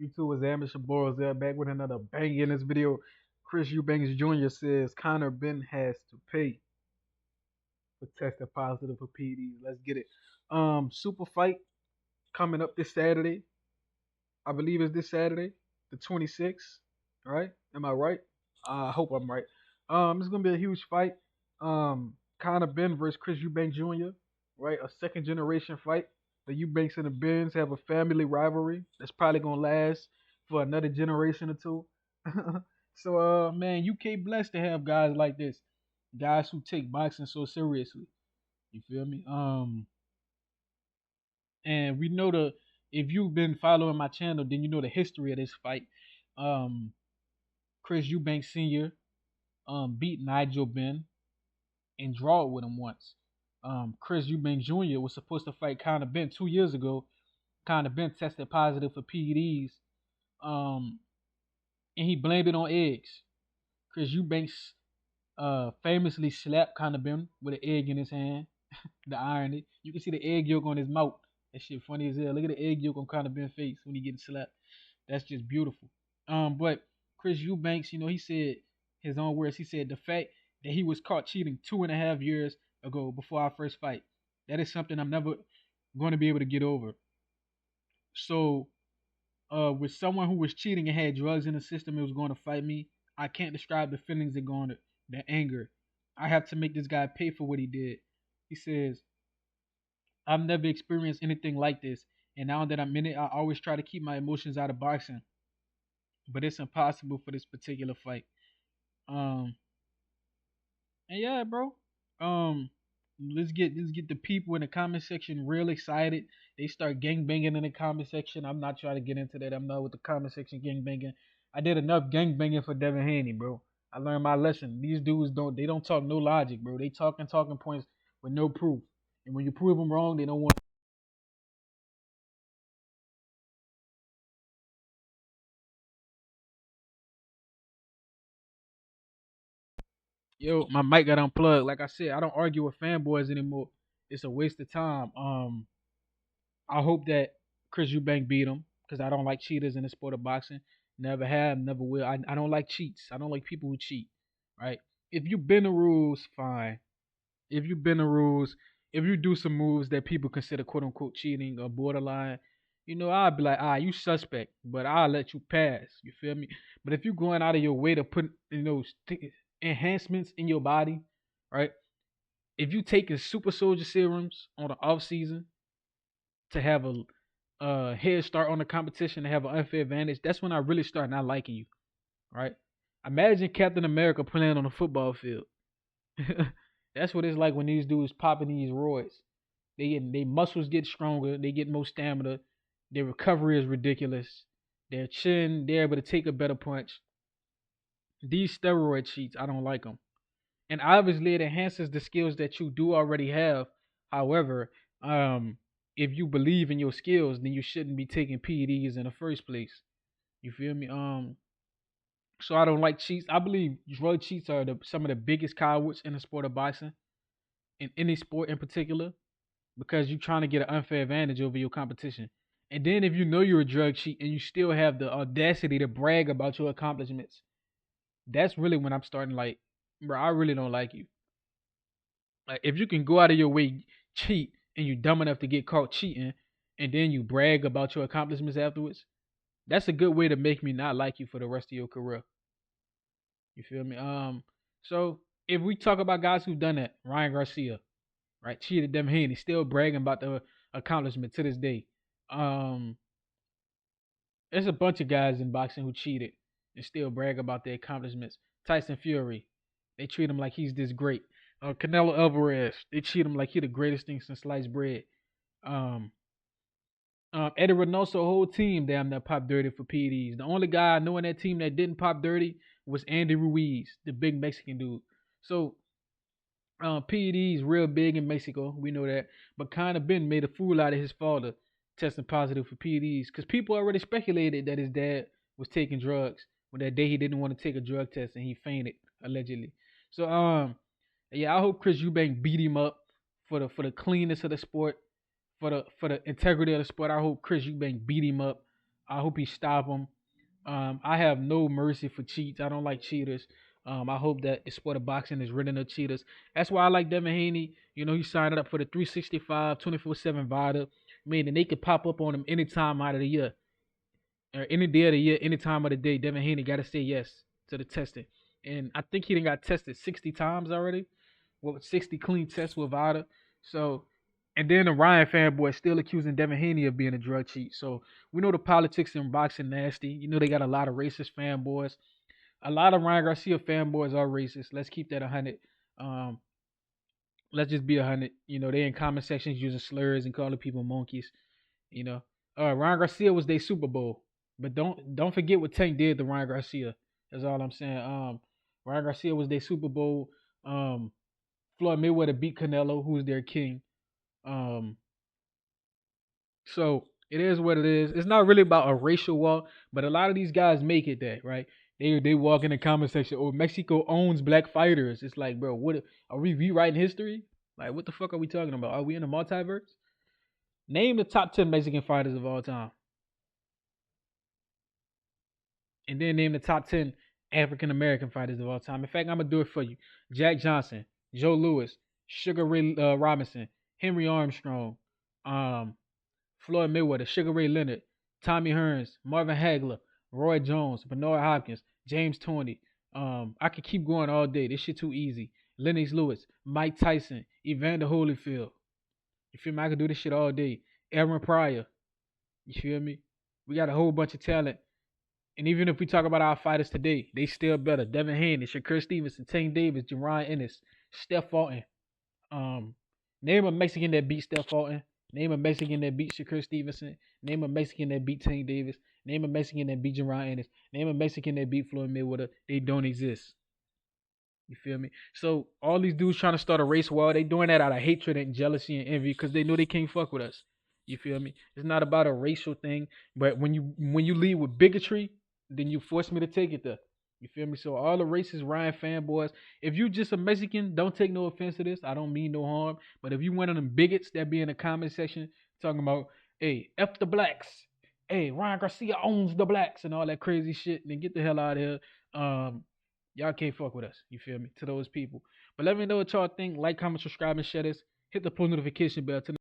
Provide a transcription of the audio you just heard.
YouTube is amateur boys there back with another bang in this video. Chris Eubanks Jr. says Conor Benn has to pay for testing positive for PEDs. Let's get it. Super fight coming up this Saturday. I believe it's this Saturday, the 26th. Right? Am I right? I hope I'm right. It's gonna be a huge fight. Conor Benn versus Chris Eubanks Jr. Right? A second generation fight. The Eubanks and the Benns have a family rivalry that's probably gonna last for another generation or two. So man, UK blessed to have guys like this. Guys who take boxing so seriously. You feel me? And we know the if you've been following my channel, then you know the history of this fight. Um Chris Eubanks Sr. Beat Nigel Benn and draw with him once. Chris Eubanks Jr. was supposed to fight Conor Benn 2 years ago. Conor Benn tested positive for PEDs, um, and he blamed it on eggs. Chris Eubanks famously slapped Conor Benn with an egg in his hand. The irony. You can see the egg yolk on his mouth. That shit funny as hell. Look at the egg yolk on Conor Benn's face when he getting slapped. That's just beautiful. But Chris Eubanks, he said his own words. He said the fact that he was caught cheating 2.5 years ago before our first fight, that is something I'm never going to be able to get over. So, with someone who was cheating and had drugs in the system, it was going to fight me. I can't describe the feelings that going to the anger. I have to make this guy pay for what he did. He says, I've never experienced anything like this. And now that I'm in it, I always try to keep my emotions out of boxing. But it's impossible for this particular fight. Um, and yeah, bro. Um, let's get the people in the comment section real excited. They start gang banging in the comment section. I'm not trying to get into that. I'm not with the comment section gang banging. I did enough gang banging for Devin Haney, bro. I learned my lesson. These dudes don't talk no logic, bro. They talking points with no proof. And when you prove them wrong, they don't want. Yo, my mic got unplugged. Like I said, I don't argue with fanboys anymore. It's a waste of time. I hope that Chris Eubank beat him because I don't like cheaters in the sport of boxing. Never have, never will. I don't like cheats. I don't like people who cheat. Right? If you bend the rules, fine. If you bend the rules, if you do some moves that people consider quote unquote cheating or borderline, I'll be like, you suspect, but I'll let you pass. You feel me? But if you're going out of your way to put, enhancements in your body, right? If you taking super soldier serums on the off season to have a head start on the competition, to have an unfair advantage, that's when I really start not liking you, right? Imagine Captain America playing on a football field. That's what it's like when these dudes popping these roids. Their muscles get stronger, they get more stamina, their recovery is ridiculous. Their chin, they're able to take a better punch. These steroid cheats, I don't like them. And obviously, it enhances the skills that you do already have. However, if you believe in your skills, then you shouldn't be taking PEDs in the first place. You feel me? So I don't like cheats. I believe drug cheats are some of the biggest cowards in the sport of boxing, in any sport in particular, because you're trying to get an unfair advantage over your competition. And then if you know you're a drug cheat and you still have the audacity to brag about your accomplishments, that's really when I'm starting like, bro, I really don't like you. Like if you can go out of your way, cheat, and you're dumb enough to get caught cheating, and then you brag about your accomplishments afterwards, that's a good way to make me not like you for the rest of your career. You feel me? So if we talk about guys who've done that, Ryan Garcia, right, cheated them hand, he's still bragging about the accomplishment to this day. Um, there's a bunch of guys in boxing who cheated and still brag about their accomplishments. Tyson Fury, they treat him like he's this great. Canelo Alvarez, they treat him like he the greatest thing since sliced bread. Um, Eddie Reynoso, whole team damn that popped dirty for PEDs. The only guy I know in that team that didn't pop dirty was Andy Ruiz, the big Mexican dude. So PEDs real big in Mexico, we know that. But Conor Benn made a fool out of his father, testing positive for PEDs, because people already speculated that his dad was taking drugs when that day he didn't want to take a drug test and he fainted allegedly. So yeah, I hope Chris Eubank beat him up for the cleanness of the sport, for the integrity of the sport. I hope Chris Eubank beat him up. I hope he stop him. I have no mercy for cheats. I don't like cheaters. I hope that the sport of boxing is rid of cheaters. That's why I like Devin Haney. You know, he signed up for the 365, 24/7 VADA, meaning they could pop up on him any time out of the year, or any day of the year, any time of the day. Devin Haney got to say yes to the testing. And I think he done got tested 60 times already, with 60 clean tests with VADA. So, and then the Ryan fanboy still accusing Devin Haney of being a drug cheat. So we know the politics in boxing nasty. You know they got a lot of racist fanboys. A lot of Ryan Garcia fanboys are racist. Let's keep that 100. Um, let's just be 100. You know they in comment sections using slurs and calling people monkeys. You know, Ryan Garcia was their Super Bowl, but don't forget what Tank did to Ryan Garcia. That's all I'm saying. Ryan Garcia was their Super Bowl. Um, Floyd Mayweather beat Canelo, who's their king. Um, so it is what it is. It's not really about a racial war, but a lot of these guys make it that, right? They walk in the comment section, oh, Mexico owns black fighters. It's like, bro, what are we rewriting history? Like, what the fuck are we talking about? Are we in a multiverse? Name the top 10 Mexican fighters of all time, and then name the top 10 African American fighters of all time. In fact, I'm gonna do it for you: Jack Johnson, Joe Louis, Sugar Ray Robinson, Henry Armstrong, um, Floyd Mayweather, Sugar Ray Leonard, Tommy Hearns, Marvin Hagler, Roy Jones, Bernard Hopkins, James Toney. I could keep going all day. This shit too easy. Lennox Lewis, Mike Tyson, Evander Holyfield. You feel me? I could do this shit all day. Aaron Pryor. You feel me? We got a whole bunch of talent. And even if we talk about our fighters today, they still better. Devin Haney, Shakur Stevenson, Tank Davis, Jerron Ennis, Steph Fulton. Um, Name a Mexican that beat Steph Fulton. Name a Mexican that beat Shakur Stevenson. Name a Mexican that beat Tank Davis. Name a Mexican that beat Jerron Ennis. Name a Mexican that beat Floyd Mayweather. They don't exist. You feel me? So all these dudes trying to start a race war, they doing that out of hatred and jealousy and envy because they know they can't fuck with us. You feel me? It's not about a racial thing, but when you lead with bigotry, then you force me to take it there. You feel me? So all the racist Ryan fanboys, if you just a Mexican, don't take no offense to this. I don't mean no harm. But if you one of them bigots that be in the comment section talking about, hey, F the blacks, hey, Ryan Garcia owns the blacks and all that crazy shit, then get the hell out of here. Um, Y'all can't fuck with us. You feel me? To those people. But let me know what y'all think. Like, comment, subscribe, and share this. Hit the post notification bell to